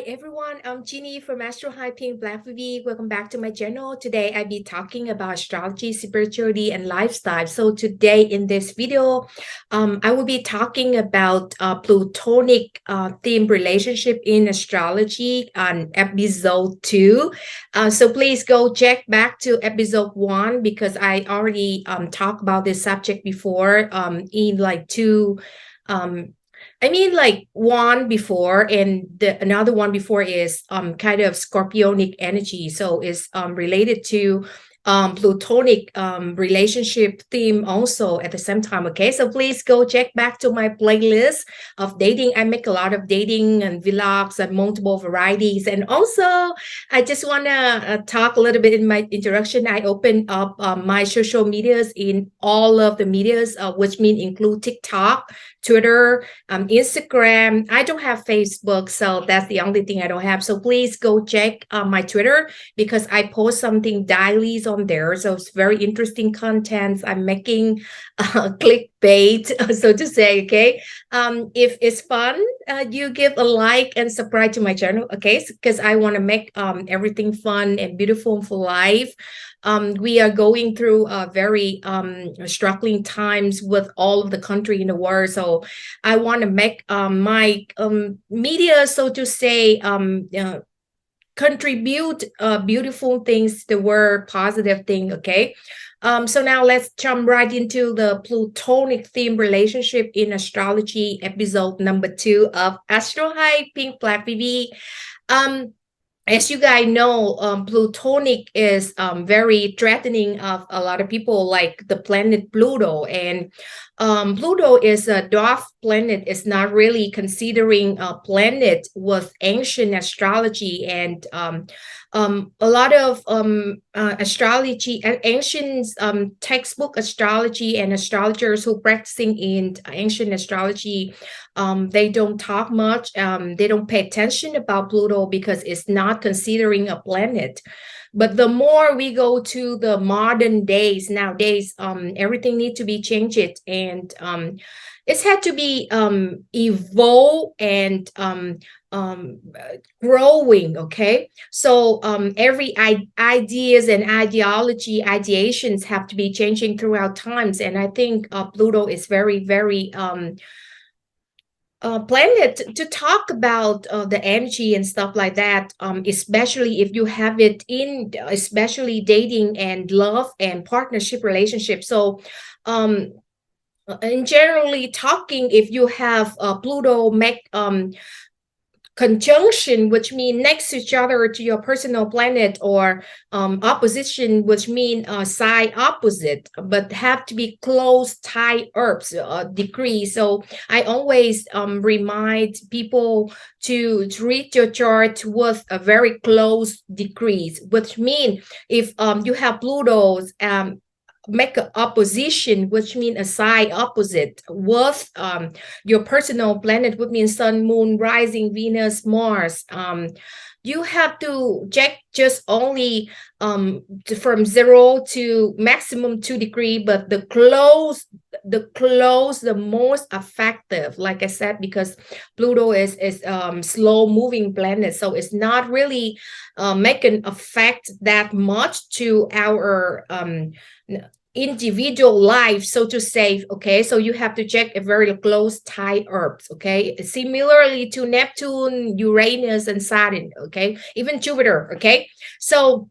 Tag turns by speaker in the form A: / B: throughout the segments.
A: everyone, I'm Jeannie from Astrology Black TV. Welcome back to my channel. Today I'll be talking about astrology, spirituality, and lifestyle. So today in this video, I will be talking about Plutonic theme relationship in astrology on episode 2. So please go check back to episode 1 because I already talked about this subject before in like two like one before, and another one before is kind of scorpionic energy. So it's related to Plutonic relationship theme also at the same time. Okay, so please go check back to my playlist of dating. I make a lot of dating and vlogs and multiple varieties. And also, I just want to talk a little bit in my introduction. I opened up my social medias in all of the medias, which mean include TikTok, Twitter, Instagram. I don't have Facebook, so that's the only thing I don't have. So please go check my Twitter because I post something daily on there. So it's very interesting content. I'm making clickbait, so to say. Okay. If it's fun, you give a like and subscribe to my channel. Okay, because I want to make everything fun and beautiful for life. We are going through very struggling times with all of the country in the world. So I want to make my media, so to say, contribute beautiful things, the word positive thing. Okay. So now let's jump right into the Plutonic theme relationship in astrology, episode number 2 of Astro High Pink Black BB. As you guys know, Plutonic is very threatening of a lot of people, like the planet Pluto. And Pluto is a dwarf planet. It's not really considering a planet with ancient astrology. And a lot of astrology, ancient textbook astrology and astrologers who practicing in ancient astrology, they don't talk much. They don't pay attention about Pluto because it's not considering a planet. But the more we go to the modern days, nowadays, everything needs to be changed, and it's had to be evolve and growing. Okay, so every ideas and ideations have to be changing throughout times, and I think Pluto is very, very planet to talk about the energy and stuff like that, especially if you have it in especially dating and love and partnership relationship. So in generally talking, if you have Pluto make conjunction, which mean next to each other to your personal planet, or opposition, which mean side opposite, but have to be close tie ups degree. So I always remind people to read your chart with a very close degrees, which mean if you have Pluto's make an opposition, which means a side opposite with your personal planet, would mean sun, moon, rising, Venus, Mars. You have to check just only from 0 to maximum 2 degrees, but the most effective, like I said, because Pluto is slow moving planet, so it's not really make an effect that much to our individual life, so to say. Okay, so you have to check a very close tie ups. Okay, similarly to Neptune, Uranus, and Saturn. Okay, even Jupiter. Okay, so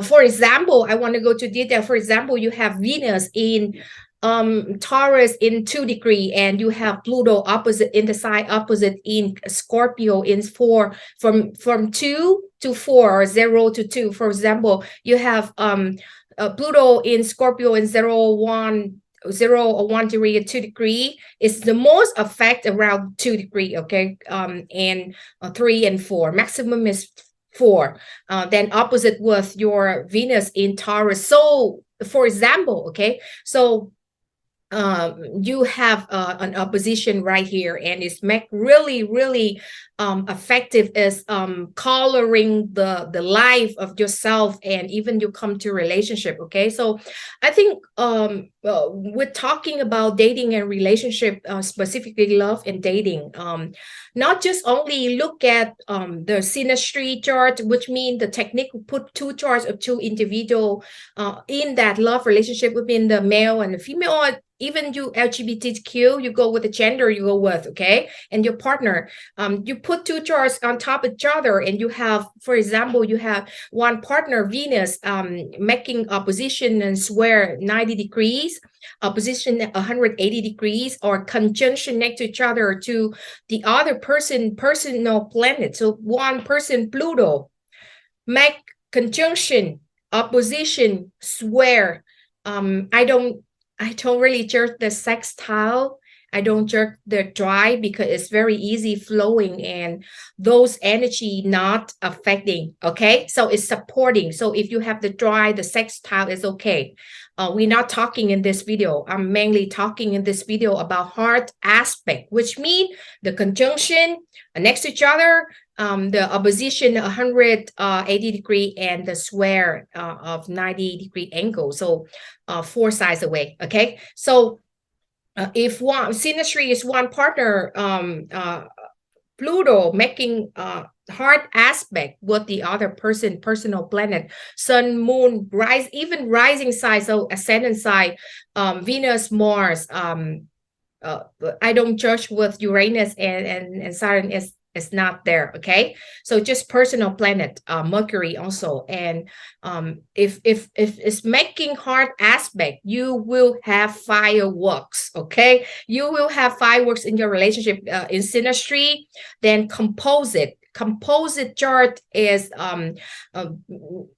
A: for example, I want to go to detail. For example, you have Venus in Taurus in 2 degree, and you have Pluto opposite in the side opposite in Scorpio in 4, from 2 to 4 or 0 to 2. For example, you have Pluto in Scorpio in 0 or 1 degree and 2 degree is the most effect around 2 degree. Okay, and 3 and 4 maximum is 4. Then opposite with your Venus in Taurus. So for example, okay, so you have an opposition right here, and it's make really effective is coloring the life of yourself, and even you come to relationship. Okay, so I think we're talking about dating and relationship, specifically love and dating. Not just only look at the synastry chart, which means the technique put two charts of two individual in that love relationship within the male and the female, or even you LGBTQ, you go with the gender you go with, okay, and your partner. You put two charts on top of each other, and you have, for example, you have one partner, Venus, making opposition and square 90 degrees, opposition 180 degrees, or conjunction next to each other to the other personal planet. So one person, Pluto, make conjunction, opposition, square. I don't really jerk the sextile. I don't jerk the dry because it's very easy flowing, and those energy not affecting. Okay, so it's supporting. So if you have the dry, the sextile is okay. We're not talking in this video. I'm mainly talking in this video about hard aspect, which mean the conjunction next to each other, the opposition 180 degree, and the square of 90 degree angle. So 4 sides away. Okay, so if one synastry is one partner, Pluto making hard aspect with the other personal planet, sun, moon, rise, even rising side, so ascendant side, Venus, Mars. I don't judge with Uranus and Saturn is not there. Okay, so just personal planet, Mercury also. And if it's making hard aspect, you will have fireworks. Okay, you will have fireworks in your relationship. In synastry, then composite chart is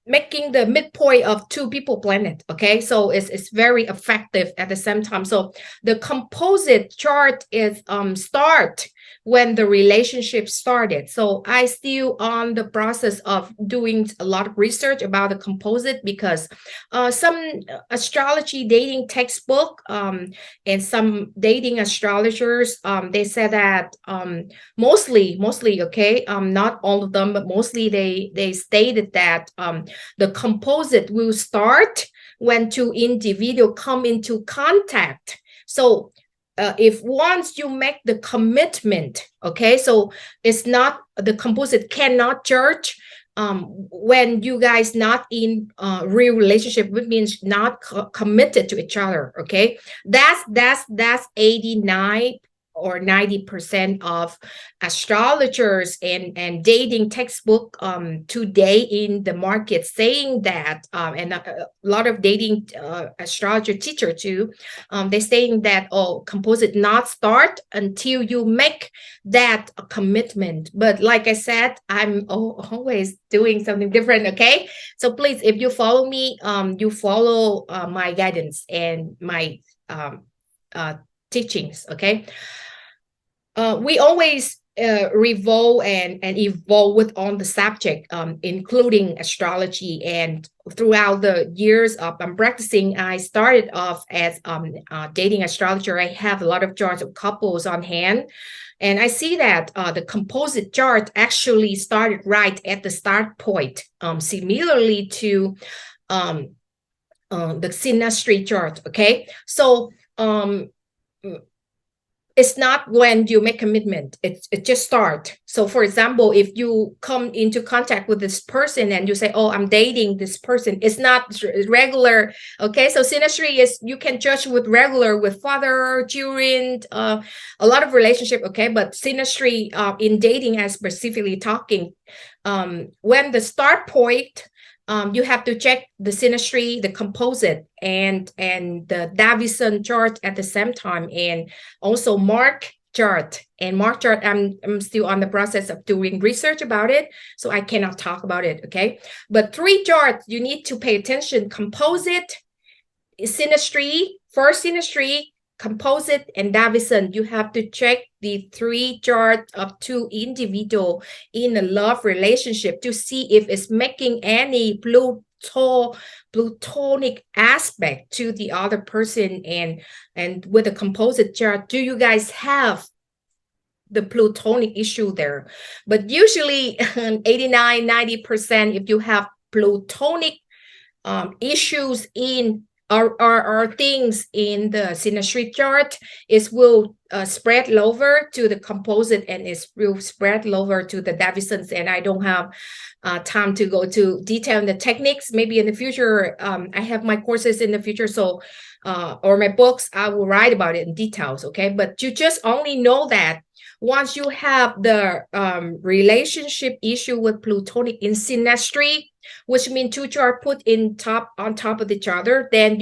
A: making the midpoint of two people planet. Okay, so it's very effective at the same time. So the composite chart is start when the relationship started. So I still on the process of doing a lot of research about the composite, because some astrology dating textbook and some dating astrologers, they said that mostly, okay, not all of them, but mostly they stated that the composite will start when two individuals come into contact. So if once you make the commitment, okay, so it's not, the composite cannot judge when you guys not in real relationship, which means not committed to each other. Okay, that's 89 or 90% of astrologers and dating textbook today in the market saying that, and a lot of dating astrologer teacher too, they're saying that, oh, composite not start until you make that commitment. But like I said, I'm always doing something different. Okay, so please, if you follow me, you follow my guidance and my teachings. Okay, we always revolve and evolve with on the subject, including astrology. And throughout the years of practicing, I started off as dating astrologer. I have a lot of charts of couples on hand, and I see that the composite chart actually started right at the start point, similarly to the synastry chart. Okay, so it's not when you make commitment, it just start. So for example, if you come into contact with this person and you say, oh, I'm dating this person, it's not regular. Okay, so synastry is, you can judge with regular, with father, children, a lot of relationship. Okay, but synastry in dating, as specifically talking, when the start point, you have to check the synastry, the composite, and the Davison chart at the same time, and also mark chart. And mark chart, I'm still on the process of doing research about it, so I cannot talk about it. Okay, but 3 charts you need to pay attention: composite, synastry, first synastry, composite, and Davison. You have to check the 3 charts of 2 individual in a love relationship to see if it's making any Plutonic aspect to the other person, and with a composite chart, do you guys have the Plutonic issue there? But usually 89-90%, if you have Plutonic issues in or things in the synastry chart, it will spread over to the composite, and it will spread over to the Davisons. And I don't have time to go to detail in the techniques. Maybe in the future, I have my courses in the future, so or my books, I will write about it in details. Okay, but you just only know that once you have the relationship issue with Plutonic in synastry, which means two charts put on top of each other, then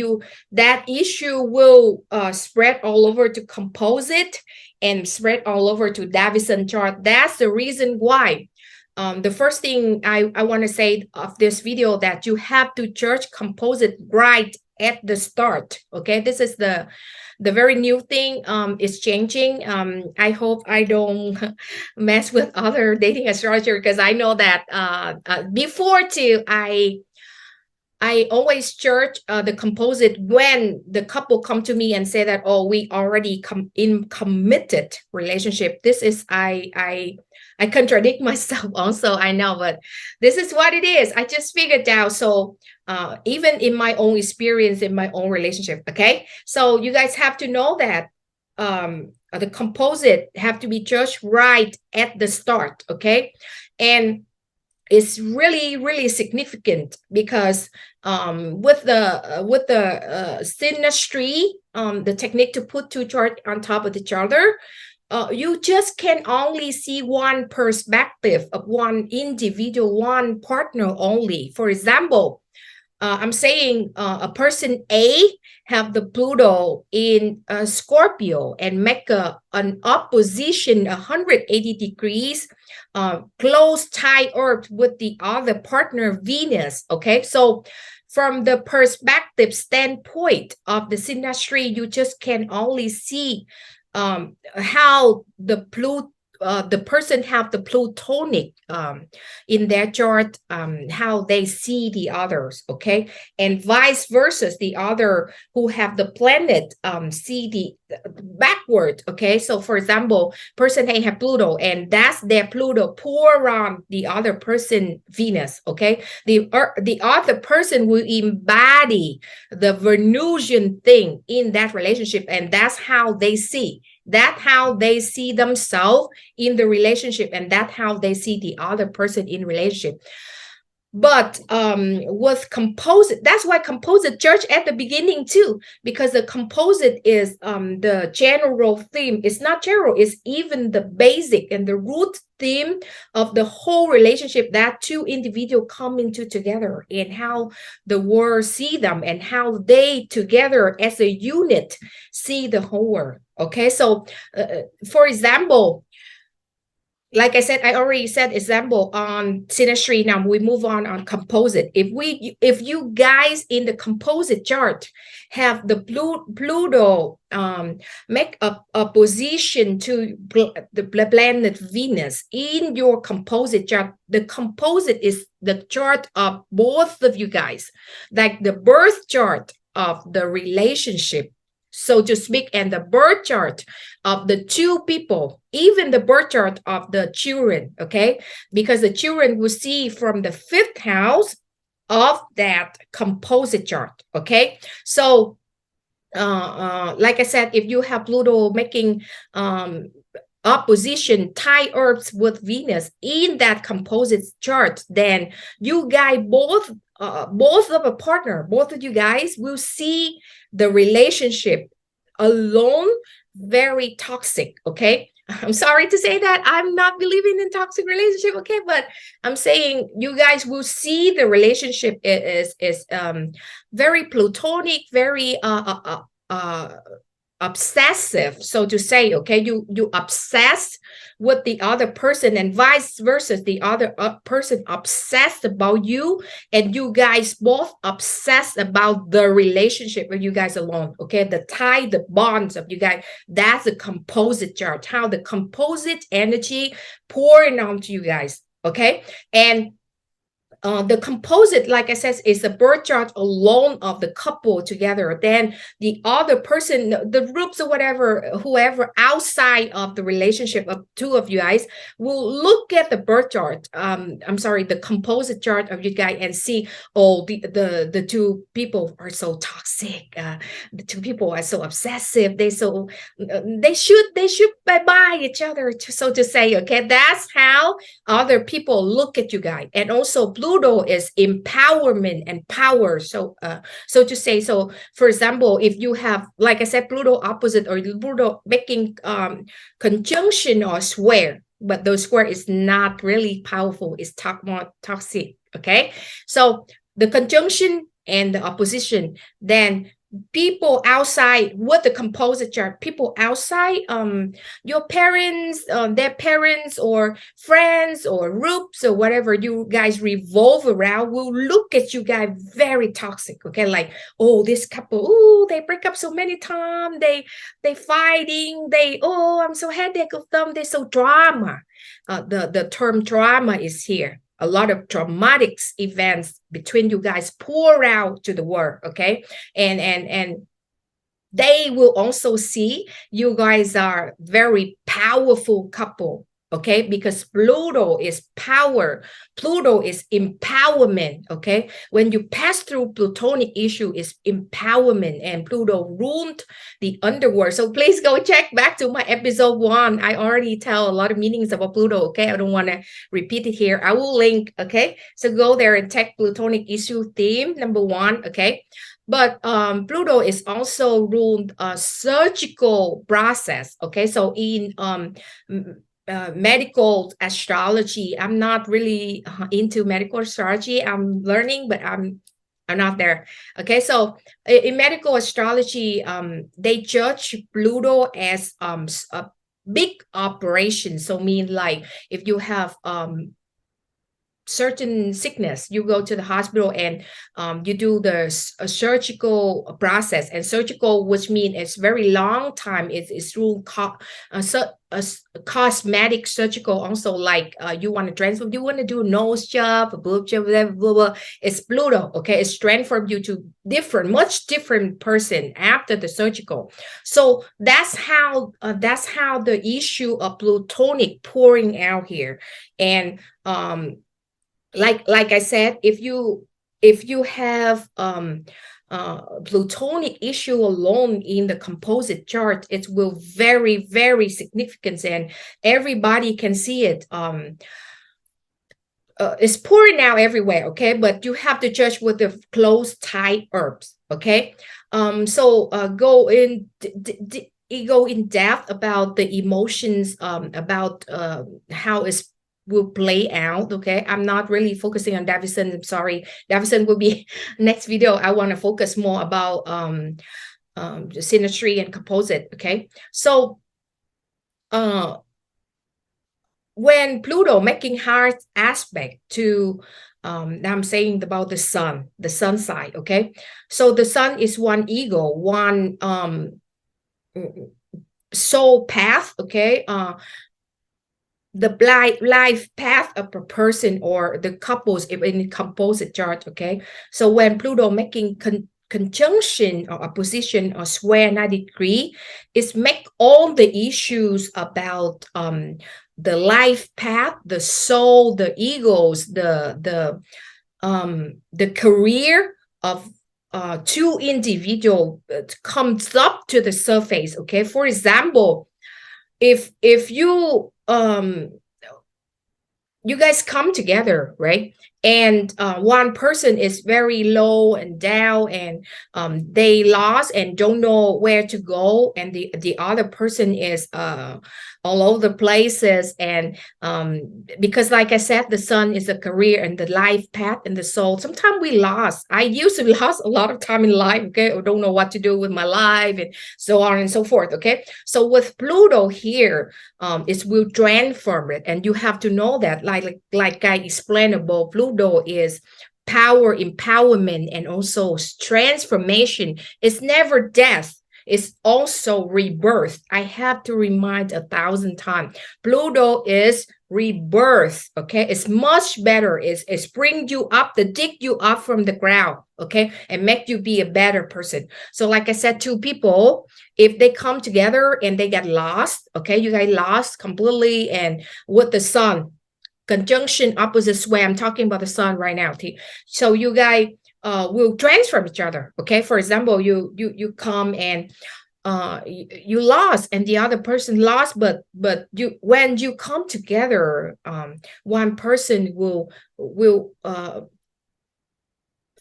A: that issue will spread all over to composite and spread all over to Davison chart. That's the reason why. The first thing I want to say of this video, that you have to judge composite right at the start. Okay, this is the very new thing. Is changing. I hope I don't mess with other dating astrologer, because I know that before too, I always judge the composite when the couple come to me and say that, oh, we already in committed relationship. This is I contradict myself also, I know, but this is what it is. I just figured out. So even in my own experience, in my own relationship, okay? So you guys have to know that the composite have to be judged right at the start, okay? And it's really, really significant, because with the synastry, the technique to put two charts on top of each other, you just can only see one perspective of one individual, one partner only. For example, I'm saying a person A have the Pluto in Scorpio and make an opposition 180 degrees close tie Earth with the other partner Venus. Okay, so from the perspective standpoint of the synastry, you just can only see how the person have the Plutonic in their chart, how they see the others, okay, and vice versa, the other who have the planet see the backward. Okay, so for example, person A have Pluto, and that's their Pluto pour on the other person Venus. Okay, the other person will embody the Venusian thing in that relationship, and that's how they see. That's how they see themselves in the relationship, and that's how they see the other person in relationship. But with composite, that's why composite judge at the beginning too, because the composite is the general theme. It's not general, it's even the basic and the root theme of the whole relationship, that two individuals come into together, and how the world see them, and how they together as a unit see the whole world. Okay, so for example, like I said, I already said example on synastry. Now we move on composite. If you guys in the composite chart have the Pluto make a position to the planet Venus in your composite chart, the composite is the chart of both of you guys, like the birth chart of the relationship, so to speak, and the birth chart of the two people, even the birth chart of the children. Okay, because the children will see from the 5th house of that composite chart. Okay, so like I said, if you have Pluto making opposition tie Earth with Venus in that composite chart, then you guys both of a partner, both of you guys will see the relationship alone very toxic. Okay, I'm sorry to say that I'm not believing in toxic relationship. Okay, but I'm saying you guys will see the relationship is very Plutonic, very obsessive, so to say. Okay, you obsess with the other person, and vice versa, the other person obsessed about you, and you guys both obsessed about the relationship with you guys alone. Okay, the tie, the bonds of you guys, that's a composite chart, how the composite energy pouring onto you guys. Okay, and the composite, like I said, is the birth chart alone of the couple together. Then the other person, the groups or whatever, whoever outside of the relationship of two of you guys will look at the birth chart. I'm sorry, the composite chart of you guys and see, oh, the two people are so toxic. The two people are so obsessive. They should bye each other, so to say. Okay, that's how other people look at you guys. And also Pluto is empowerment and power, so to say. So for example, if you have, like I said, Pluto opposite or Pluto making conjunction or square, but the square is not really powerful, it's more toxic. Okay, so the conjunction and the opposition, then people outside with the composite chart, people outside your parents, their parents or friends or groups or whatever you guys revolve around will look at you guys very toxic. Okay, like, oh, this couple, oh, they break up so many times, they fighting, I'm so headache of them, they're so drama. The term drama is here. A lot of traumatic events between you guys pour out to the world. Okay, and they will also see you guys are very powerful couple. Okay, because Pluto is power, Pluto is empowerment. Okay, when you pass through Plutonic issue is empowerment, and Pluto ruled the underworld. So please go check back to my episode 1. I already tell a lot of meanings about Pluto. Okay, I don't want to repeat it here. I will link. Okay, so go there and check Plutonic issue theme number 1. Okay, but Pluto is also ruled a surgical process. Okay, so in medical astrology, I'm not really into medical astrology. I'm learning, but I'm not there. Okay, so in medical astrology, they judge Pluto as a big operation. So mean like if you have certain sickness, you go to the hospital and you do the surgical process. And surgical, which means it's very long time, it's through cosmetic surgical. Also, like you want to transform, you want to do nose job, a boob job, whatever, blah, blah. It's Pluto. Okay, it's transform you to much different person after the surgical. So that's how the issue of Plutonic pouring out here. And like I said, if you have Plutonic issue alone in the composite chart, it will very, very significant, and everybody can see it. It's pouring out everywhere. Okay, but you have to judge with the close tight herbs. Okay, so go in depth about the emotions, about how it's will play out. Okay, I'm not really focusing on Davison. I'm sorry, Davison will be next video. I want to focus more about the synastry and composite. Okay, so when Pluto making hard aspect to I'm saying about the sun side. Okay, so the sun is one ego, one soul path. Okay, the life path of a person or the couples in composite chart. Okay, so when Pluto making conjunction or opposition or square 90 degree, it's make all the issues about the life path, the soul, the egos, the career of two individual comes up to the surface. Okay, for example, if you you guys come together, right? And one person is very low and down, and they lost and don't know where to go, and the other person is all over the places. And because like I said, the sun is a career and the life path and the soul. Sometimes we lost. I used to lost a lot of time in life. Okay, I don't know what to do with my life and so on and so forth. Okay, so with Pluto here, it will transform it, and you have to know that, like I explained about Pluto is power, empowerment, and also transformation. It's never death. is also rebirth. I have to remind 1,000 times. Pluto is rebirth. Okay, it's much better. It's bring you up, to dig you up from the ground. Okay, and make you be a better person. So like I said, two people, if they come together and they get lost, okay, you guys lost completely, and with the sun conjunction opposite square, I'm talking about the sun right now. So you guys will transform each other. Okay, for example, you come and you lost and the other person lost, but you, when you come together, one person will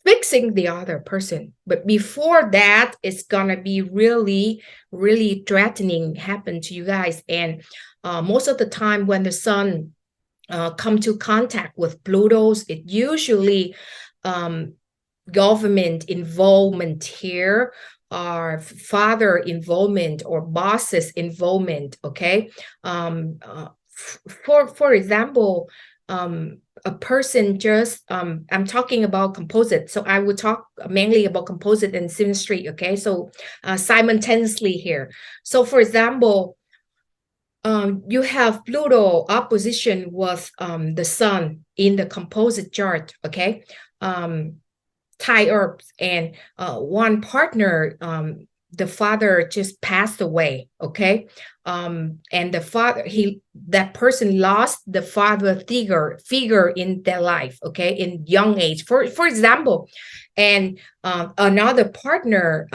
A: fixing the other person. But before that, it's gonna be really, really threatening happen to you guys. And most of the time when the sun come to contact with Pluto's, it usually government involvement here, or father involvement, or bosses involvement. Okay, for example, a person just I'm talking about composite, so I would talk mainly about composite and synastry. Okay, so simultaneously here. So for example, you have Pluto opposition with the sun in the composite chart. Okay, tie herbs, and one partner, the father just passed away. Okay, and the father, that person lost the father figure in their life. Okay, in young age, for example. And another partner,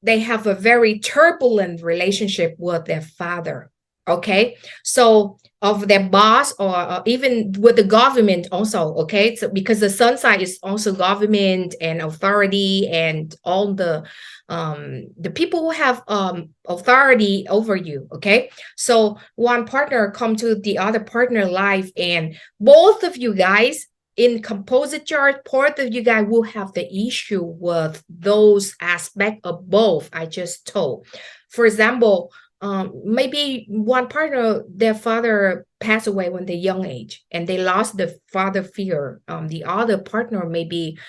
A: they have a very turbulent relationship with their father. Okay, so of their boss, or even with the government also. Okay, so because the sun side is also government and authority, and all the people who have authority over you. Okay, so one partner come to the other partner life, and both of you guys in composite chart, part of you guys will have the issue with those aspects of both I just told. For example, maybe one partner, their father passed away when they're young age, and they lost the father figure. The other partner maybe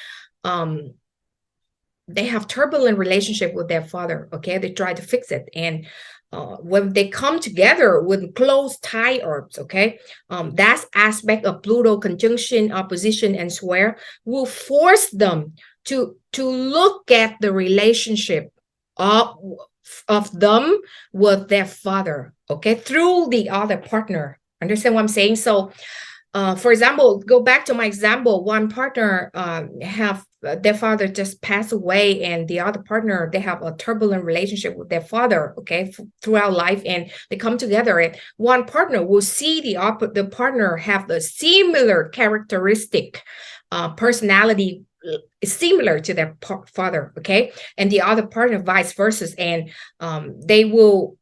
A: they have turbulent relationship with their father. Okay, they try to fix it, and when they come together with close tie herbs, okay, that aspect of Pluto conjunction, opposition, and square will force them to look at the relationship of them with their father, okay, through the other partner. Understand what I'm saying? So for example, go back to my example, one partner have their father just passed away, and the other partner, they have a turbulent relationship with their father, okay, throughout life, and they come together, and one partner will see the partner have a similar characteristic, personality similar to their father. Okay, and the other partner vice versa, and they will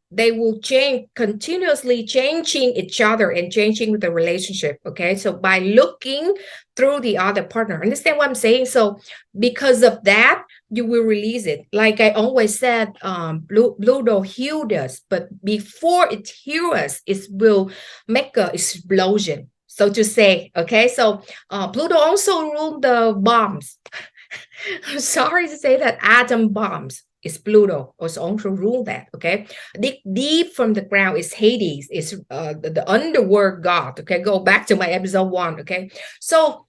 A: change, continuously changing each other and changing the relationship. Okay, so by looking through the other partner, understand what I'm saying? So because of that, you will release it. Like I always said, Pluto healed us, but before it heals us, it will make an explosion, so to say. Okay, so Pluto also ruled the bombs. I'm sorry to say that atom bombs is Pluto, also rule that. Okay, deep from the ground is Hades, is the underworld god. Okay, go back to my episode 1. Okay, so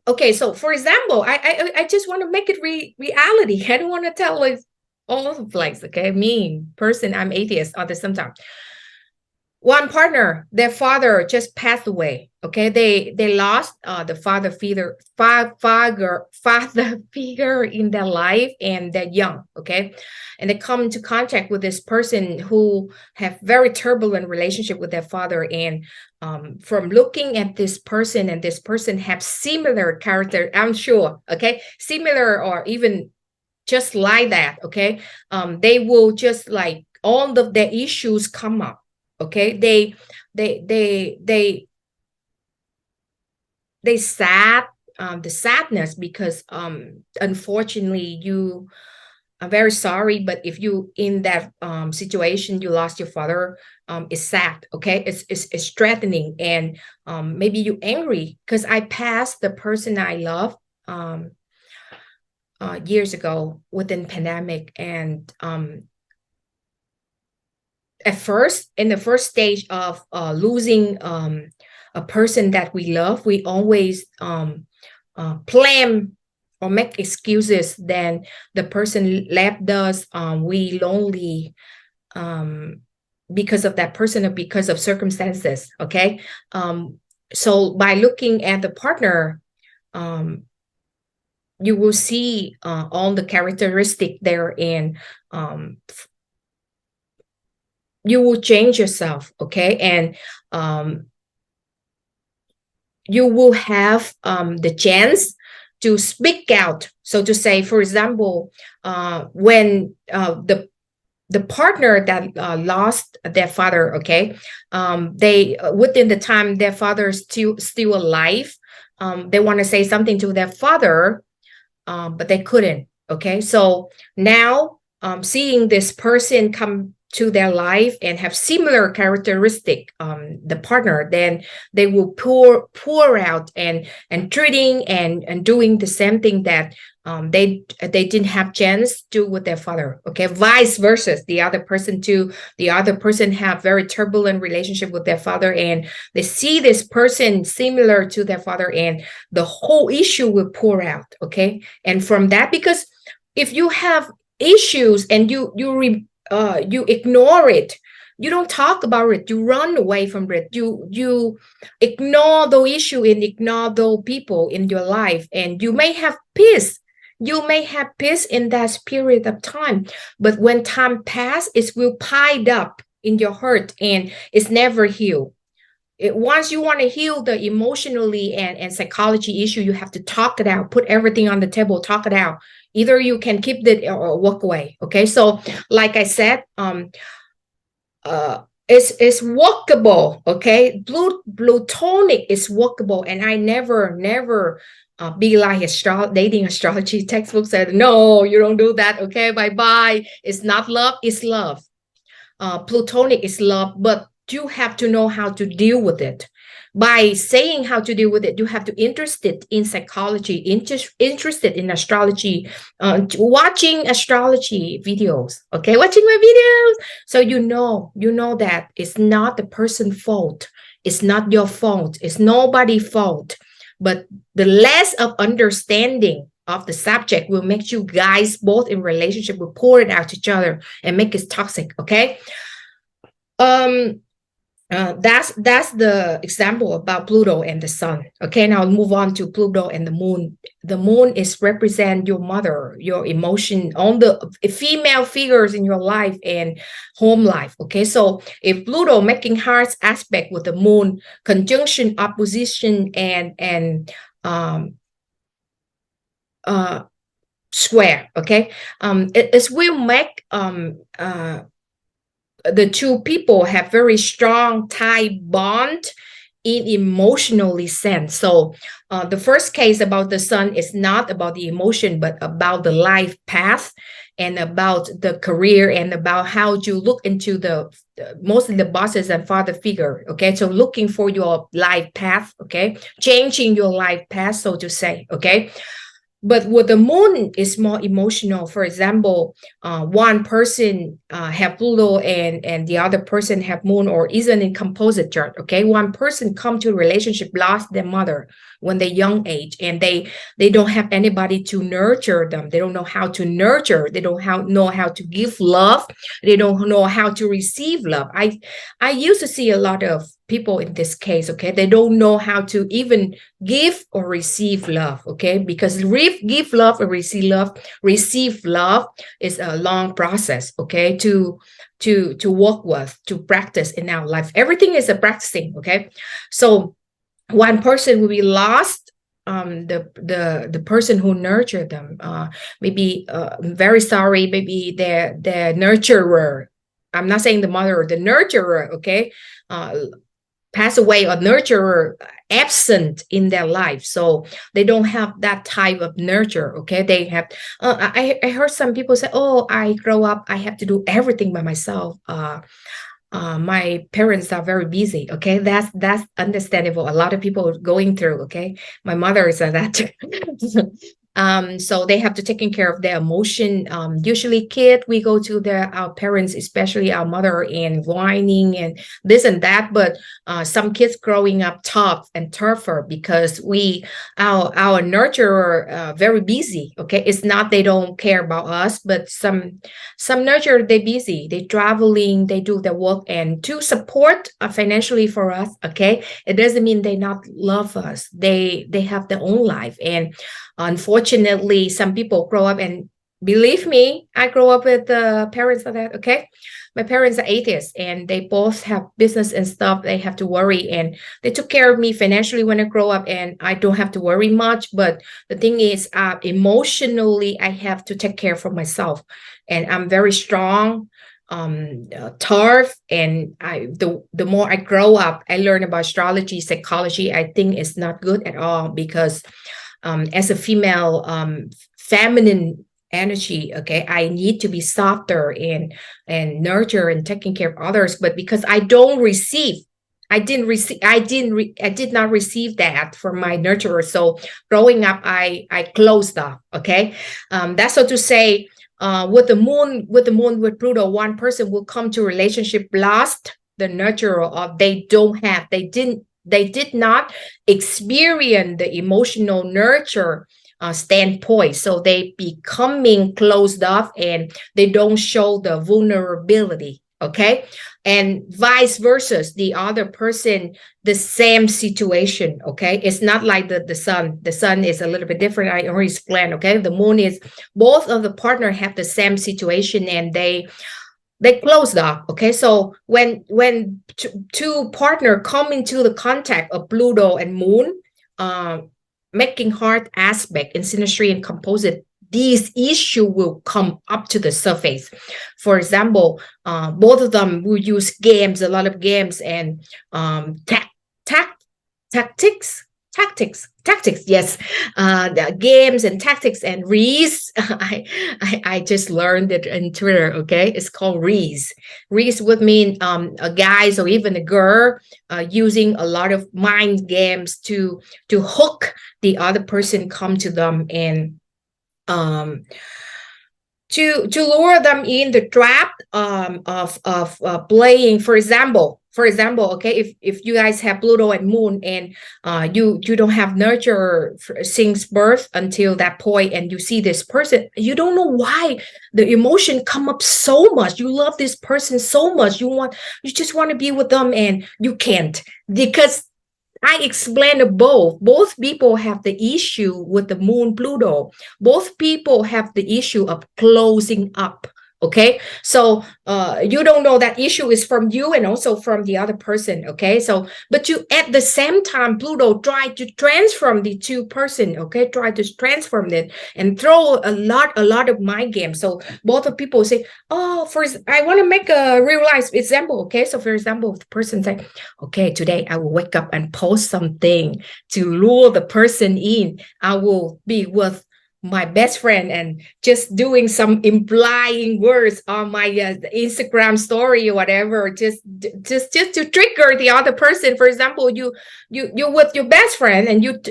A: okay, so for example, I just want to make it reality. I don't want to tell like all over the place. Okay, me person, I'm atheist at the same time. One partner, their father just passed away. Okay, they lost the father figure in their life, and they're young. Okay, and they come into contact with this person who have very turbulent relationship with their father, and from looking at this person, and this person have similar character, I'm sure. Okay, similar or even just like that. Okay, they will just like all of their issues come up. Okay, they sad, the sadness, because unfortunately, I'm very sorry, but if you in that situation, you lost your father, it's sad. Okay, it's threatening, and maybe you angry because I passed the person I love years ago within pandemic, and at first, in the first stage of losing a person that we love, we always plan or make excuses. Then the person left us, we lonely because of that person or because of circumstances. Okay, so by looking at the partner, you will see all the characteristic there, and you will change yourself. Okay, and you will have the chance to speak out. So to say, for example, when the partner that lost their father, okay, they within the time their father is still alive, they want to say something to their father, but they couldn't. Okay, so now seeing this person come to their life and have similar characteristic, the partner, then they will pour out and treating and doing the same thing that they didn't have chance to do with their father. Okay, vice versa, the other person have very turbulent relationship with their father, and they see this person similar to their father, and the whole issue will pour out. Okay, and from that, because if you have issues and you ignore it, you don't talk about it, you run away from it, you ignore the issue and ignore those people in your life, and you may have peace. You may have peace in that period of time, but when time passes, it will pile up in your heart and it's never healed. Once you want to heal the emotionally and psychology issue, you have to talk it out, put everything on the table, talk it out. Either you can keep it or walk away. Okay, so like I said, it's workable. Okay, Plutonic is workable, and I never be like dating astrology textbook said, no, you don't do that. Okay, bye. It's not love, it's love. Plutonic is love, but you have to know how to deal with it. By saying how to deal with it, you have to interested in psychology, interested in astrology, watching astrology videos. Okay, watching my videos, so you know that it's not the person's fault. It's not your fault. It's nobody's fault. But the less of understanding of the subject will make you guys both in relationship will pour it out to each other and make it toxic. Okay, that's the example about Pluto and the sun. Okay, now I'll move on to Pluto and the moon. The moon is represent your mother, your emotion, on the female figures in your life and home life. Okay, so if Pluto making hard aspect with the moon, conjunction, opposition, and square. Okay, it will make the two people have very strong tie bond in emotionally sense. So the first case about the sun is not about the emotion, but about the life path and about the career and about how to look into the mostly the bosses and father figure. Okay, so looking for your life path. Okay, changing your life path, so to say. Okay, but with the moon is more emotional. For example, one person have Pluto and the other person have moon, or even in composite chart. Okay, one person come to a relationship, lost their mother when they're young age, and they don't have anybody to nurture them. They don't know how to nurture. They don't know how to give love. They don't know how to receive love. I used to see a lot of people in this case. Okay, they don't know how to even give or receive love. Okay, because give love or receive love is a long process. Okay, to work with, to practice in our life. Everything is a practicing. Okay, so one person will be lost, the person who nurtured them, maybe very sorry, maybe their nurturer, I'm not saying the mother, the nurturer, okay, pass away, or nurturer absent in their life, so they don't have that type of nurture. Okay, they have I heard some people say, oh, I grow up, I have to do everything by myself. My parents are very busy. Okay, that's understandable. A lot of people are going through. Okay, my mother is like that. So they have to taking care of their emotion. Usually kid, we go to our parents, especially our mother, and whining and this and that. But some kids growing up tough and tougher because our nurturer very busy. Okay, it's not they don't care about us, but some nurture they busy. They traveling, they do their work and to support financially for us. Okay, it doesn't mean they not love us. They have their own life, and unfortunately, some people grow up, and believe me, I grew up with parents of that. Okay, my parents are atheists, and they both have business and stuff. They have to worry, and they took care of me financially when I grow up, and I don't have to worry much. But the thing is, emotionally, I have to take care for myself, and I'm very strong, tough, and the more I grow up, I learn about astrology, psychology. I think it's not good at all because as a female, feminine energy, okay, I need to be softer and nurture and taking care of others. But because I don't receive, I did not receive that from my nurturer. So growing up, I closed off. Okay, that's so to say. With the moon, with Pluto, one person will come to relationship lost the nurturer, or they did not experience the emotional nurture standpoint. So they becoming closed off and they don't show the vulnerability. Okay. And vice versa, the other person, the same situation. Okay. It's not like the sun. The sun is a little bit different. I already explained. Okay. The moon is both of the partner have the same situation and they closed off. Okay, so when two partner come into the contact of Pluto and Moon, making hard aspect in Synastry and Composite, these issue will come up to the surface. For example, both of them will use games, a lot of games, and tactics. Yes, the games and tactics and reese. I just learned it in Twitter. Okay, it's called reese. Reese would mean a guys or even a girl using a lot of mind games to hook the other person, come to them and to lure them in the trap of playing. For example, okay, if you guys have Pluto and Moon and you don't have nurture since birth until that point, and you see this person, you don't know why the emotion come up so much. You love this person so much, you just want to be with them, and you can't, because I explained both people have the issue with the Moon Pluto. Both people have the issue of closing up. Okay, so you don't know that issue is from you and also from the other person. Okay, so but you at the same time, Pluto try to transform the two person. Okay, try to transform it and throw a lot of mind games. So both of people say, oh, first I want to make a real life example. Okay, so for example, the person say, okay, today I will wake up and post something to lure the person in. I will be with my best friend and just doing some implying words on my Instagram story or whatever, just to trigger the other person. For example, you with your best friend and you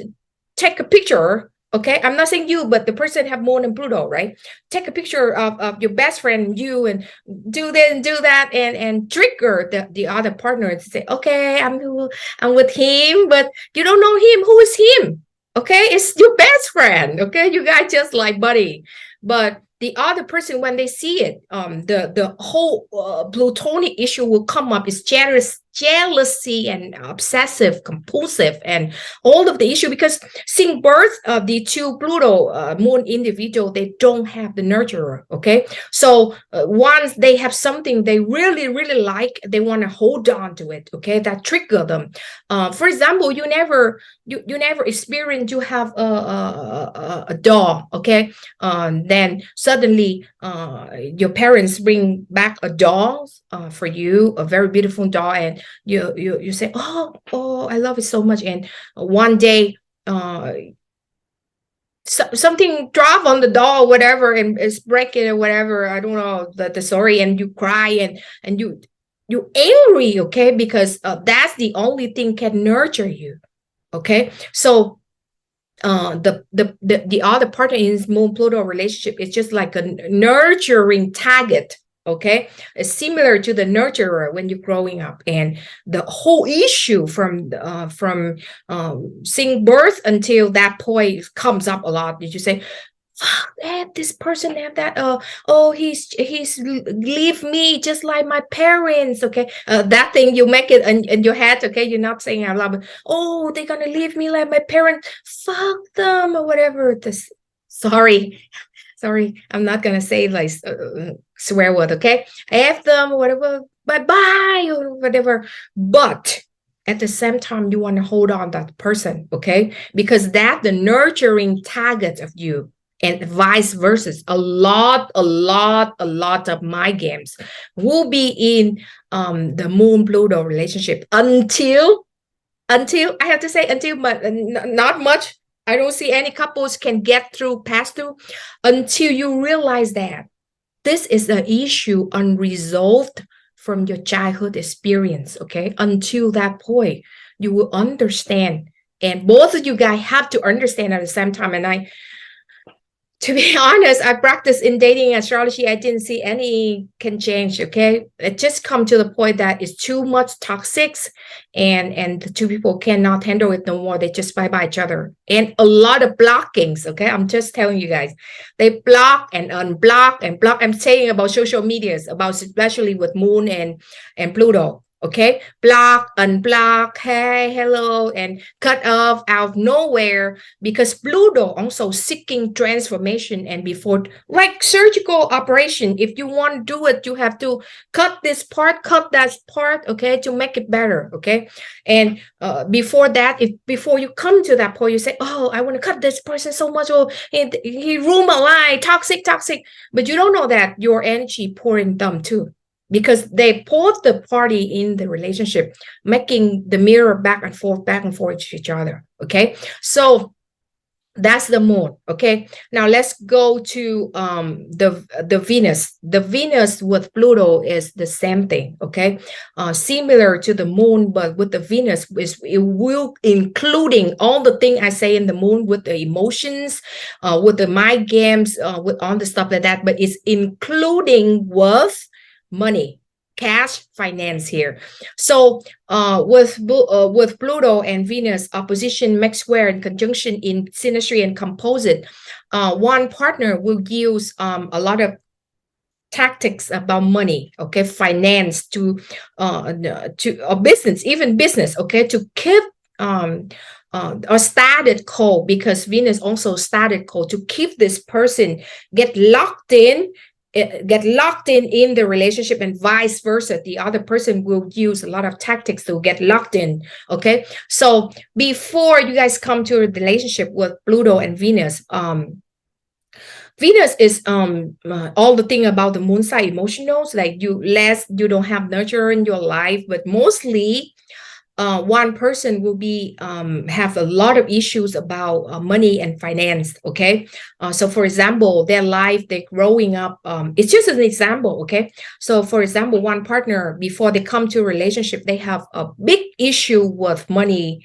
A: take a picture. Okay, I'm not saying you, but the person have Moon and Pluto, right? Take a picture of your best friend, you, and do this and do that, and trigger the other partner to say, okay, I'm with him, but you don't know him. Who is him? Okay, it's your best friend. Okay, you guys just like buddy, but the other person, when they see it, the whole Plutonic issue will come up. Is jealousy and obsessive compulsive and all of the issue, because since birth of the two Pluto Moon individual, they don't have the nurturer. Okay, so once they have something they really like, they want to hold on to it. Okay, that trigger them. For example, you never experience you have a dog. Okay, then suddenly your parents bring back a doll for you, a very beautiful doll, and you say, oh, I love it so much. And one day something drop on the doll, whatever, and it's breaking or whatever, I don't know the story, and you cry and you angry. Okay, because that's the only thing can nurture you. Okay, so the other partner in this Moon Pluto relationship is just like a nurturing target. Okay, it's similar to the nurturer when you're growing up, and the whole issue from seeing birth until that point comes up a lot. Did you say, this person have that, oh, he's leave me just like my parents. Okay, that thing you make it in your head. Okay, you're not saying out loud, but, oh, they're gonna leave me like my parents, fuck them, or whatever. This, sorry, I'm not gonna say like swear word. Okay, F them, whatever, bye or whatever. But at the same time, you want to hold on that person. Okay, because that the nurturing target of you, and vice versa. A lot of my games will be in the Moon Pluto relationship until I have to say until, but not much. I don't see any couples can pass through until you realize that this is an issue unresolved from your childhood experience. Okay, until that point, you will understand, and both of you guys have to understand at the same time. And to be honest, I practice in dating astrology. I didn't see any can change. Okay, it just come to the point that it's too much toxic, and the two people cannot handle it no more. They just bye each other, and a lot of blockings. Okay, I'm just telling you guys, they block and unblock and block. I'm saying about social medias, about especially with Moon and Pluto. Okay, block, unblock, hey, hello, and cut off out of nowhere, because Pluto also seeking transformation. And before, like surgical operation, if you want to do it, you have to cut this part, cut that part, okay, to make it better. Okay, and before that, before you come to that point, you say, oh, I want to cut this person so much, oh, he ruined my life, toxic, but you don't know that your energy pouring them too, because they put the party in the relationship, making the mirror back and forth to each other. Okay, so that's the Moon. Okay, now let's go to the Venus. The Venus with Pluto is the same thing. Okay, similar to the Moon, but with the Venus, it will including all the thing I say in the Moon, with the emotions, with the mind games, with all the stuff like that, but it's including with money, cash, finance here. So with Pluto and Venus opposition, mixed square, and conjunction in Synastry and Composite, one partner will use a lot of tactics about money, okay, finance, to a business, even business, okay, to keep a status quo, because Venus also status quo, to keep this person get locked in the relationship, and vice versa. The other person will use a lot of tactics to get locked in. Okay, so before you guys come to a relationship with Pluto and Venus, Venus is all the thing about the moon side emotionals, like you don't have nurture in your life, but mostly one person will be have a lot of issues about money and finance. Okay, so for example, their life, they're growing up, it's just an example. Okay, so for example, one partner, before they come to a relationship, they have a big issue with money,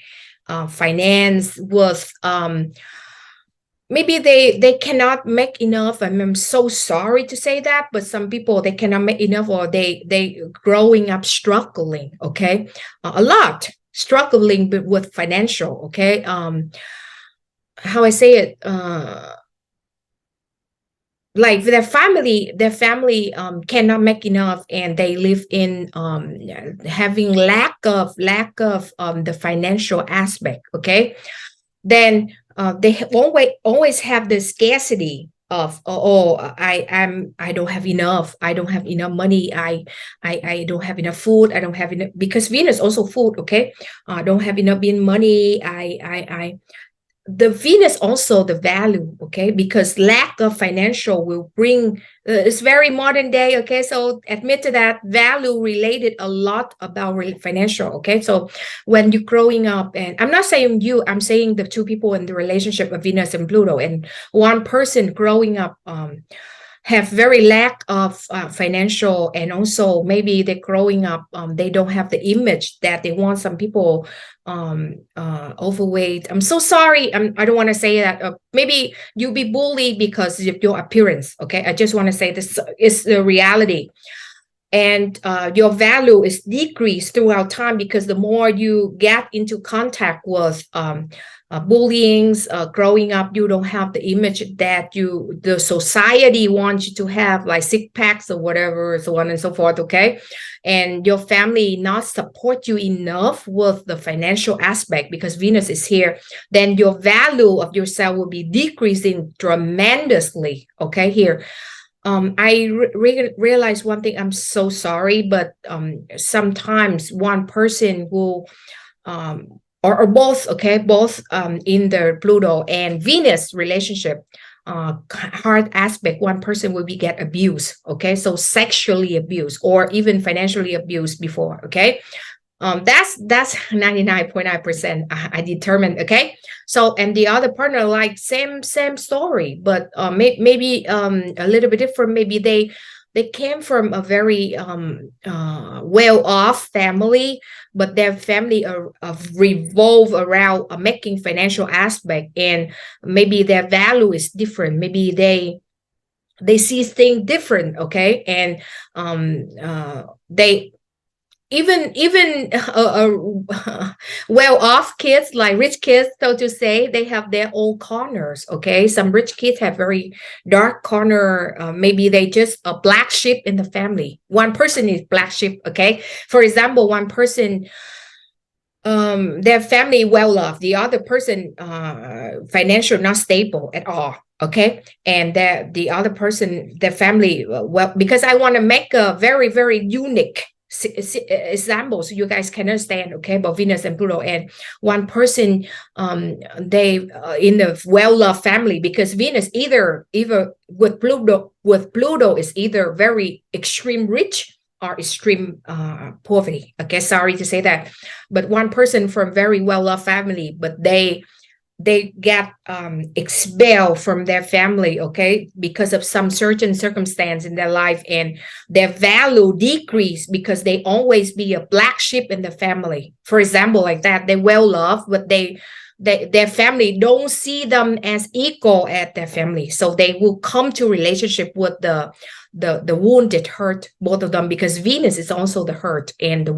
A: finance, with maybe they cannot make enough. I'm so sorry to say that, but some people, they cannot make enough, or they growing up struggling. Okay, a lot struggling with financial. Okay, how I say it, like their family cannot make enough, and they live in having lack of the financial aspect. Okay, then they always have the scarcity of, I don't have enough, money, I don't have enough food, I don't have enough, because Venus also food. Okay, I don't have enough in money, I the Venus also the value. Okay, because lack of financial will bring, it's very modern day. Okay, so admit to that, value related a lot about financial. Okay, so when you're growing up, and I'm not saying you, I'm saying the two people in the relationship of Venus and Pluto, and one person growing up have very lack of financial, and also maybe they're growing up, they don't have the image that they want. Some people overweight. I'm so sorry. I don't want to say that. Maybe you be bullied because of your appearance. Okay, I just want to say this is the reality. And your value is decreased throughout time, because the more you get into contact with bullying, growing up, you don't have the image that the society wants you to have, like six packs or whatever, so on and so forth. Okay, and your family not support you enough with the financial aspect because Venus is here, then your value of yourself will be decreasing tremendously. Okay, here. I realized one thing. I'm so sorry, but sometimes one person will, or both, okay, both in the Pluto and Venus relationship, hard aspect, one person will be get abused, okay, so sexually abused or even financially abused before, okay. That's 99.9% I determined. Okay, so and the other partner, like same story, but maybe a little bit different. Maybe they came from a very well-off family, but their family revolve around making financial aspect, and maybe their value is different. Maybe they see things different. Okay, and they even well-off kids, like rich kids, so to say, they have their own corners. Okay, some rich kids have very dark corner. Maybe they just a black sheep in the family. One person is black sheep. Okay, for example, one person, their family well off, the other person financial not stable at all. Okay, and the other person, their family, well, because I want to make a very unique example so you guys can understand. Okay, about Venus and Pluto. And one person, they in the well-loved family, because Venus either with Pluto is either very extreme rich or extreme poverty. Okay, sorry to say that, but one person from very well-loved family, but they get expelled from their family, okay, because of some certain circumstance in their life, and their value decrease because they always be a black sheep in the family. For example, like that, they well loved, but their family don't see them as equal at their family, so they will come to relationship with the wounded, hurt, both of them, because Venus is also the hurt and the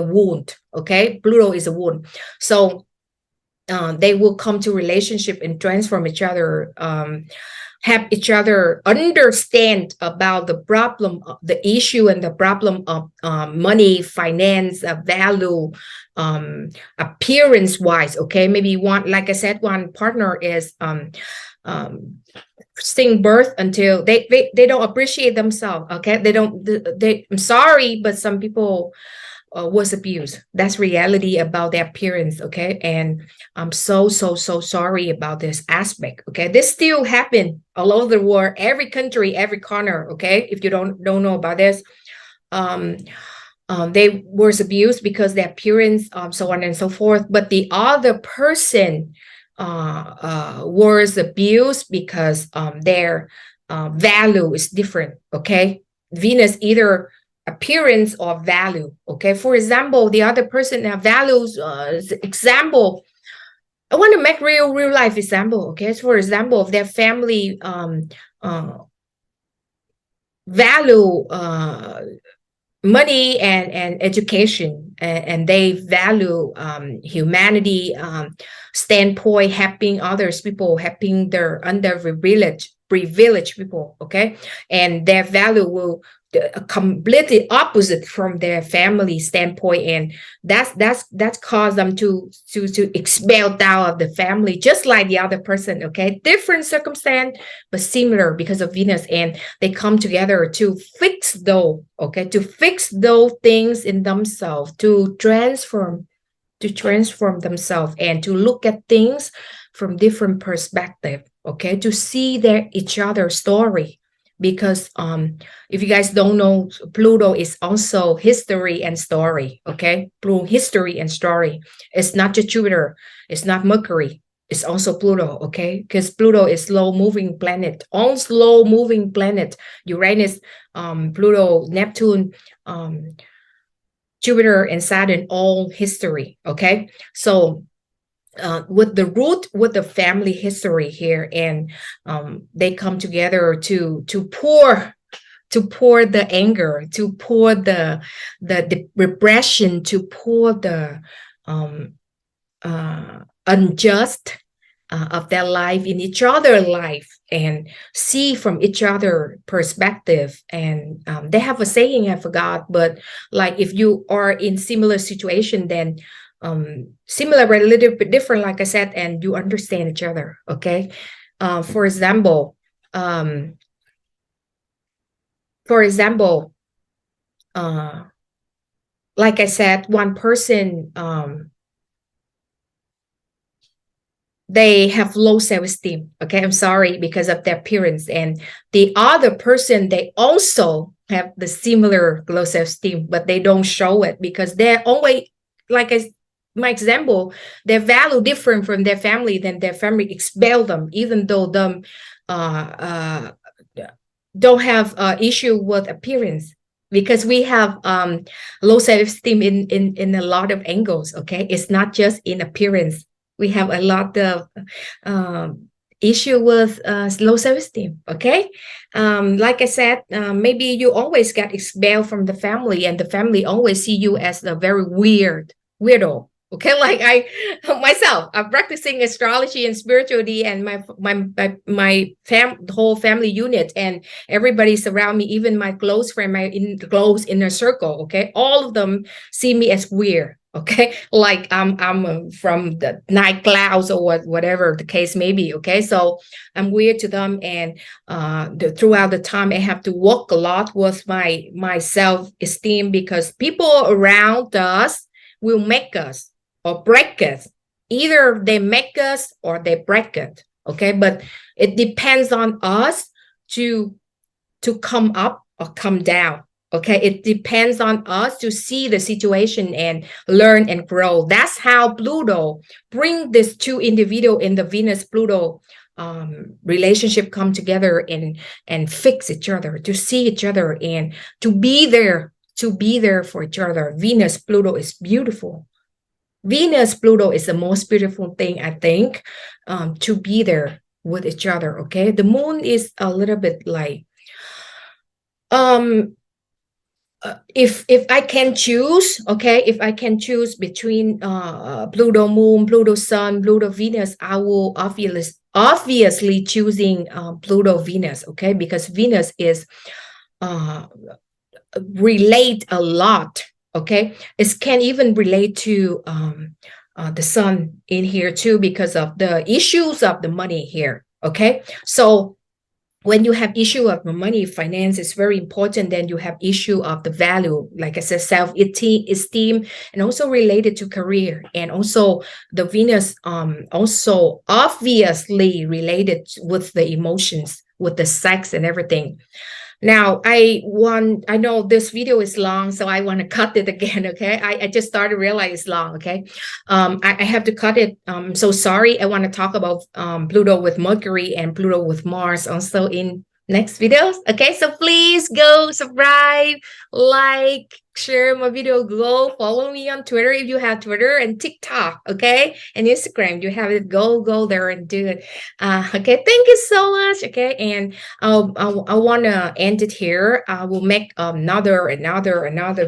A: wound. Okay, Pluto is a wound, so they will come to relationship and transform each other, have each other understand about the problem, the issue and the problem of money, finance, value, appearance wise. Okay, maybe one, like I said, one partner is seeing birth until they don't appreciate themselves. Okay, I'm sorry, but some people was abused. That's reality about their appearance. Okay, and I'm so sorry about this aspect. Okay, this still happen all over the world, every country, every corner. Okay, if you don't know about this, they was abused because their appearance, so on and so forth. But the other person was abused because their value is different. Okay, Venus either appearance or value. Okay, for example, the other person values, example, I want to make real life example. Okay, so for example, if their family value money and education, and they value humanity standpoint, helping others people, helping their privileged people. Okay, and their value will completely opposite from their family standpoint, and that's caused them to expel out of the family, just like the other person. Okay, different circumstance but similar because of Venus, and they come together to fix those, okay, to fix those things in themselves, to transform themselves, and to look at things from different perspective. Okay, to see each other's story. Because if you guys don't know, Pluto is also history and story. Okay, Pluto, history and story. It's not just Jupiter, it's not Mercury. It's also Pluto, okay? Because Pluto is slow-moving planet. On slow-moving planet, Uranus, Pluto, Neptune, Jupiter, and Saturn, all history, okay? So with the root, with the family history here, and they come together to pour the anger, to pour the repression, to pour the unjust of their life in each other's life, and see from each other perspective. And they have a saying, I forgot, but like if you are in similar situation, then similar but a little bit different, like I said, and you understand each other, okay? For example, like I said, one person, they have low self-esteem, okay? I'm sorry, because of their appearance. And the other person, they also have the similar low self-esteem, but they don't show it because they're always, like my example, their value different from their family, then their family expel them, even though them don't have issue with appearance, because we have low self-esteem in a lot of angles, okay? It's not just in appearance. We have a lot of issue with low self-esteem, okay? Like I said, maybe you always get expelled from the family, and the family always see you as a very weirdo, okay? Like I'm practicing astrology and spirituality, and the whole family unit, and everybody's around me, even my close friend, my close inner circle, okay? All of them see me as weird, okay? Like I'm from the night clouds or whatever the case may be, okay? So I'm weird to them, and throughout the time I have to work a lot with my self-esteem, because people around us will make us or break us. Either they make us or they break it, okay? But it depends on us to come up or come down, okay? It depends on us to see the situation and learn and grow. That's how Pluto bring these two individual in the Venus-Pluto relationship come together and fix each other, to see each other, and to be there for each other. Venus-Pluto is beautiful. Venus-Pluto is the most beautiful thing, I think, to be there with each other, okay? The moon is a little bit like, if I can choose, okay, if I can choose between Pluto moon, Pluto sun, Pluto Venus, I will obviously choosing Pluto Venus, okay? Because Venus is relate a lot, okay? It can even relate to the sun in here too, because of the issues of the money here, okay? So when you have issue of the money, finance is very important. Then you have issue of the value, like I said, self-esteem, and also related to career. And also the Venus also obviously related with the emotions, with the sex and everything. Now, I know this video is long, so I want to cut it again, okay? I just started to realize it's long, okay? I have to cut it. So sorry. I want to talk about Pluto with Mercury and Pluto with Mars also in next videos, okay? So please go subscribe, like, share my video, go follow me on Twitter if you have Twitter, and TikTok, okay? And Instagram, you have it, go there and do it. Okay, thank you so much, okay? And I want to end it here. I will make another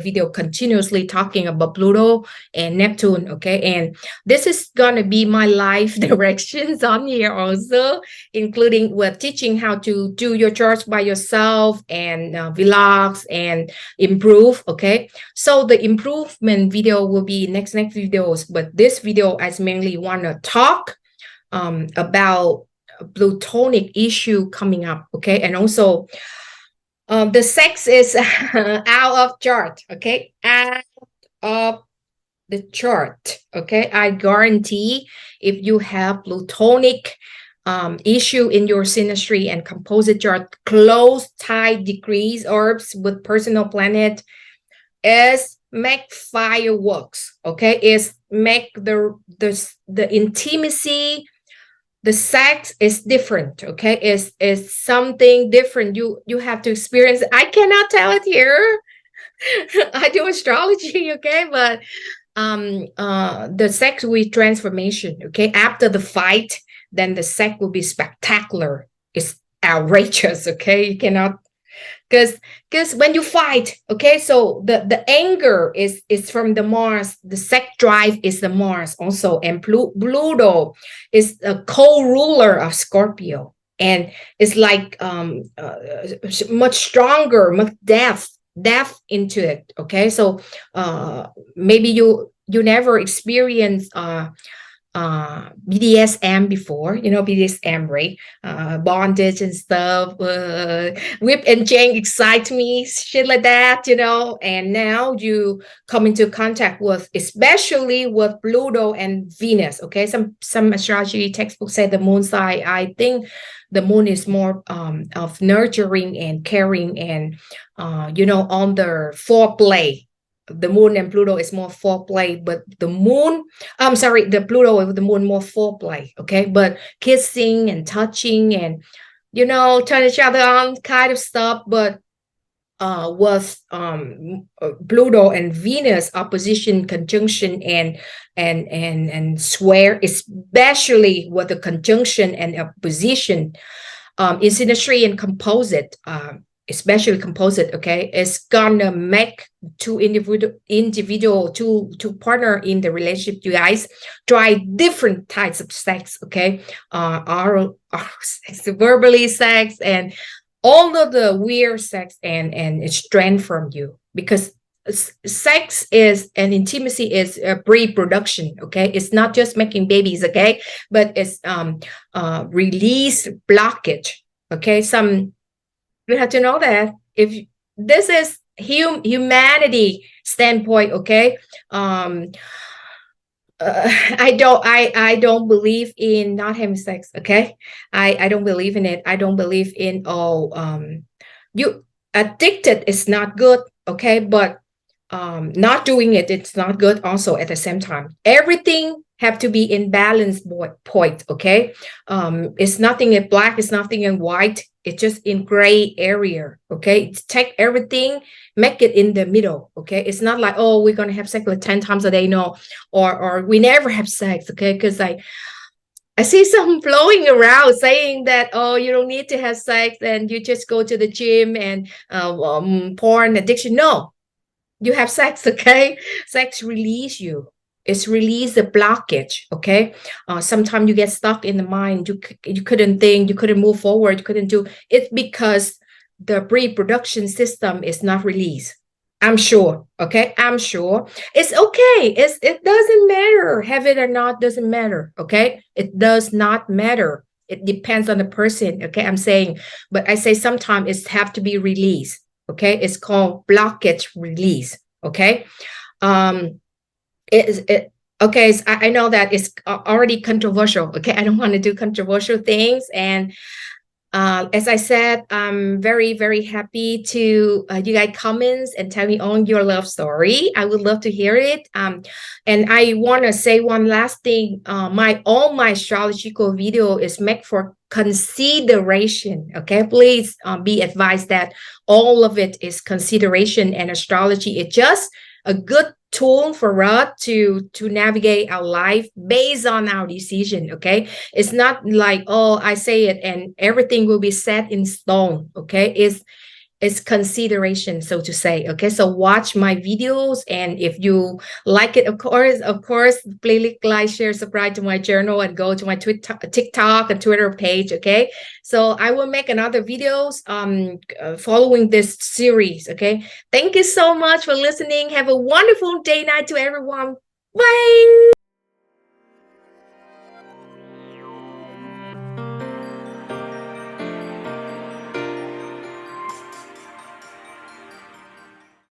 A: video continuously talking about Pluto and Neptune, okay? And this is gonna be my life directions on here also, including with teaching how to do your charts by yourself, and vlogs, and improve, okay? So the improvement video will be next videos, but this video I mainly want to talk about Plutonic issue coming up, okay? And also the sex is out of chart, okay? Out of the chart, okay? I guarantee if you have Plutonic issue in your Synastry and Composite chart, close, tight degrees, orbs with personal planet, is make fireworks, okay? Is make the intimacy the sex is different, okay? Is something different. You have to experience. I cannot tell it here. I do astrology, okay? But the sex with transformation, okay? After the fight, then the sex will be spectacular. It's outrageous, okay? You cannot, because when you fight, okay, so the anger is from the Mars, the sex drive is the Mars also, and Pluto is a co-ruler of Scorpio, and it's like much stronger, much depth into it, okay? So maybe you never experienced BDSM before, you know, BDSM, right? Bondage and stuff, whip and chain excite me, shit like that, you know. And now you come into contact with, especially with Pluto and Venus, okay? Some astrology textbooks say the moon side. I think the moon is more of nurturing and caring and, you know, on the foreplay. The moon and Pluto is more foreplay, but the moon, I'm sorry, the Pluto with the moon more foreplay, okay? But kissing and touching and, you know, turn each other on kind of stuff, but was Pluto and Venus opposition, conjunction, and square, especially with the conjunction and opposition in Synastry and Composite, especially Composite, okay, it's gonna make two individual two partner in the relationship. You guys try different types of sex, okay, oral sex, verbally sex, and all of the weird sex and strength from you, because sex is and intimacy is a pre-production, okay? It's not just making babies, okay? But it's release blockage, okay? You have to know that if this is humanity standpoint, okay? I don't believe in not having sex, okay? I don't believe in it. I don't believe in you addicted is not good, okay? But not doing it, it's not good also at the same time. Everything have to be in balance point, okay? It's nothing in black, it's nothing in white, it's just in gray area, okay? Take everything, make it in the middle, okay? It's not like, oh, we're gonna have sex like 10 times a day, no, or we never have sex, okay? Because I see some flowing around saying that, oh, you don't need to have sex and you just go to the gym and porn addiction. No, you have sex, okay? Sex release you. It's release the blockage, okay? Sometimes you get stuck in the mind. You couldn't think, you couldn't move forward, you couldn't do. It's because the reproduction system is not released. I'm sure, okay? I'm sure. It's okay. It doesn't matter. Have it or not, doesn't matter, okay? It does not matter. It depends on the person, okay? I'm saying, but I say sometimes it's have to be released, okay? It's called blockage release, okay? Okay, so I know that it's already controversial, okay? I don't want to do controversial things. And as I said, I'm very, very happy to you guys comments and tell me on your love story. I would love to hear it. And I want to say one last thing. All my astrological video is meant for consideration. Okay, please be advised that all of it is consideration, and astrology is just a good tool for us to navigate our life based on our decision. Okay, it's not like, oh, I say it and everything will be set in stone. Okay, it's consideration, so to say. Okay, so watch my videos, and if you like it, of course, please like, share, subscribe to my channel, and go to my TikTok and Twitter page. Okay, so I will make another videos following this series. Okay, thank you so much for listening. Have a wonderful day, night to everyone. Bye.